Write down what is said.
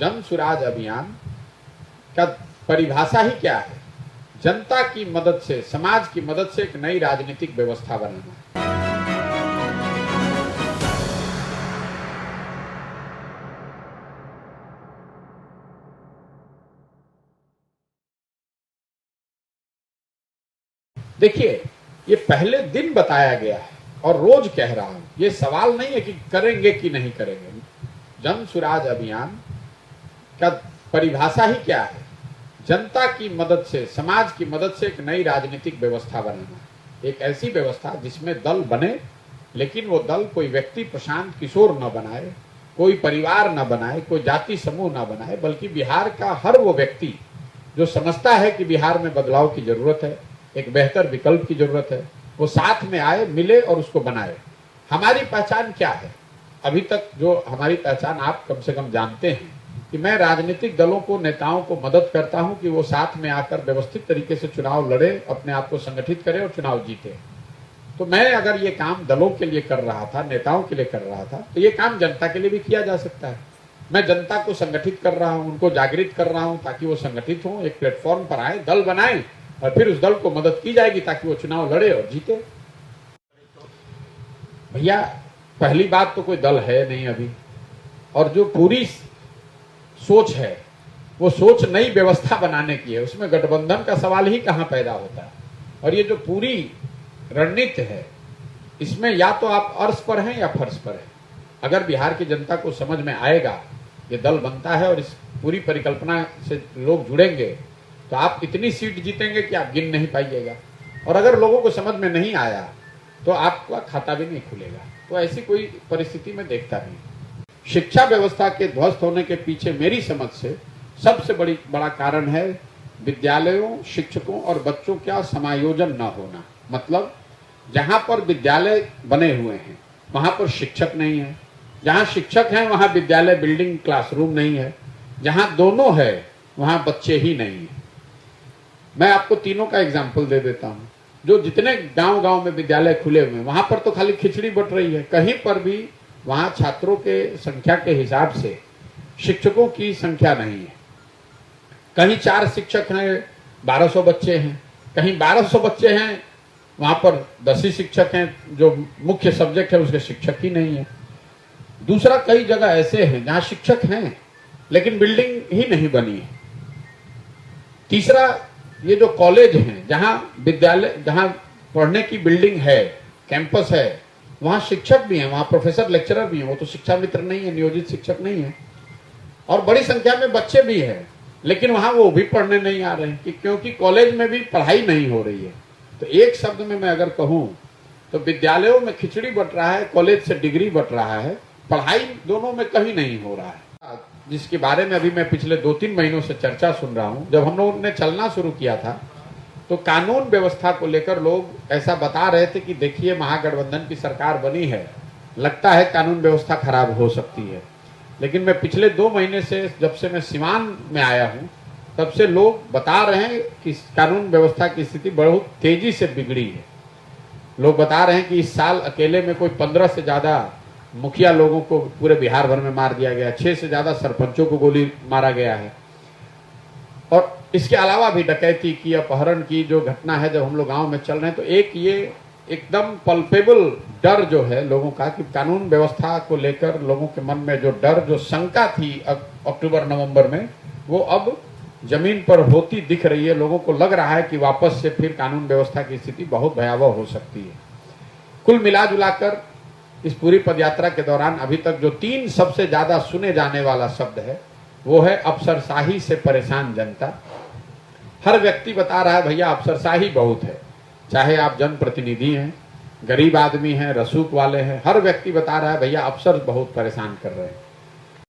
जन सुराज अभियान का परिभाषा ही क्या है? जनता की मदद से, समाज की मदद से एक नई राजनीतिक व्यवस्था बनाना। देखिए, ये पहले दिन बताया गया है और रोज कह रहा हूं, ये सवाल नहीं है कि करेंगे कि नहीं करेंगे। जन सुराज अभियान का परिभाषा ही क्या है? जनता की मदद से, समाज की मदद से एक नई राजनीतिक व्यवस्था बनाना। एक ऐसी व्यवस्था जिसमें दल बने, लेकिन वो दल कोई व्यक्ति प्रशांत किशोर न बनाए, कोई परिवार न बनाए, कोई जाति समूह न बनाए, बल्कि बिहार का हर वो व्यक्ति जो समझता है कि बिहार में बदलाव की जरूरत है, एक बेहतर विकल्प की जरूरत है, वो साथ में आए, मिले और उसको बनाए। हमारी पहचान क्या है? अभी तक जो हमारी पहचान आप कम से कम जानते हैं कि मैं राजनीतिक दलों को, नेताओं को मदद करता हूं कि वो साथ में आकर व्यवस्थित तरीके से चुनाव लड़े, अपने आप को संगठित करें और चुनाव जीते। तो मैं अगर ये काम दलों के लिए कर रहा था, नेताओं के लिए कर रहा था, तो ये काम जनता के लिए भी किया जा सकता है। मैं जनता को संगठित कर रहा हूं, उनको जागृत कर रहा हूं ताकि वो संगठित हों, एक प्लेटफॉर्म पर आए, दल बनाए और फिर उस दल को मदद की जाएगी ताकि वो चुनाव लड़े और जीते। भैया, पहली बात तो कोई दल है नहीं अभी, और जो पूरी सोच है वो सोच नई व्यवस्था बनाने की है। उसमें गठबंधन का सवाल ही कहां पैदा होता है। और ये जो पूरी रणनीति है, इसमें या तो आप अर्श पर हैं या फर्श पर हैं। अगर बिहार की जनता को समझ में आएगा ये दल बनता है और इस पूरी परिकल्पना से लोग जुड़ेंगे, तो आप इतनी सीट जीतेंगे कि आप गिन नहीं पाइएगा। और अगर लोगों को समझ में नहीं आया तो आपका खाता भी नहीं खुलेगा। तो ऐसी कोई परिस्थिति में देखता नहीं। शिक्षा व्यवस्था के ध्वस्त होने के पीछे मेरी समझ से सबसे बड़ा कारण है विद्यालयों, शिक्षकों और बच्चों का समायोजन न होना। मतलब जहां पर विद्यालय बने हुए हैं वहां पर शिक्षक नहीं है, जहां शिक्षक हैं वहां विद्यालय बिल्डिंग, क्लासरूम नहीं है, जहां दोनों है वहां बच्चे ही नहीं है। मैं आपको तीनों का एग्जाम्पल दे देता हूं। जो जितने गांव गांव में विद्यालय खुले हुए हैं वहां पर तो खाली खिचड़ी बट रही है। कहीं पर भी वहां छात्रों के संख्या के हिसाब से शिक्षकों की संख्या नहीं है। कहीं 4 शिक्षक हैं, 1200 बच्चे हैं, कहीं 1200 बच्चे हैं, वहां पर 10 ही शिक्षक हैं, जो मुख्य सब्जेक्ट है उसके शिक्षक ही नहीं है। दूसरा, कई जगह ऐसे हैं जहां शिक्षक हैं लेकिन बिल्डिंग ही नहीं बनी है। तीसरा, ये जो कॉलेज हैं जहां विद्यालय, जहां पढ़ने की बिल्डिंग है, कैंपस है, वहां शिक्षक भी हैं, वहां प्रोफेसर, लेक्चरर भी हैं, वो तो शिक्षा मित्र नहीं है, नियोजित शिक्षक नहीं है। और बड़ी संख्या में बच्चे भी हैं लेकिन वहां वो भी पढ़ने नहीं आ रहे हैं क्योंकि कॉलेज में भी पढ़ाई नहीं हो रही है। तो एक शब्द में मैं अगर कहूं तो विद्यालयों में खिचड़ी बट रहा है, कॉलेज से डिग्री बट रहा है, पढ़ाई दोनों में कहीं नहीं हो रहा है। जिसके बारे में अभी मैं पिछले 2-3 महीनों से चर्चा सुन रहा हूं। जब हम लोगों ने चलना शुरू किया था तो कानून व्यवस्था को लेकर लोग ऐसा बता रहे थे कि देखिए महागठबंधन की सरकार बनी है, लगता है कानून व्यवस्था खराब हो सकती है। लेकिन मैं पिछले 2 महीने से, जब से मैं सीवान में आया हूं, तब से लोग बता रहे हैं कि कानून व्यवस्था की स्थिति बहुत तेजी से बिगड़ी है। लोग बता रहे हैं कि इस साल अकेले में कोई 15 से ज्यादा मुखिया लोगों को पूरे बिहार भर में मार दिया गया, 6 से ज्यादा सरपंचों को गोली मारा गया है। और इसके अलावा भी डकैती की, अपहरण की जो घटना है, जब हम लोग गांव में चल रहे हैं तो एक ये एकदम पल्पेबल डर जो है लोगों का कि कानून व्यवस्था को लेकर लोगों के मन में जो डर, जो शंका थी अक्टूबर नवंबर में, वो अब जमीन पर होती दिख रही है। लोगों को लग रहा है कि वापस से फिर कानून व्यवस्था की स्थिति बहुत भयावह हो सकती है। कुल मिला जुलाकर इस पूरी पदयात्रा के दौरान अभी तक जो 3 सबसे ज्यादा सुने जाने वाला शब्द है वो है अफसरशाही से परेशान जनता। हर व्यक्ति बता रहा है भैया अफसरशाही बहुत है, चाहे आप जनप्रतिनिधि हैं, गरीब आदमी हैं, रसूख वाले हैं, हर व्यक्ति बता रहा है भैया अफसर बहुत परेशान कर रहे हैं।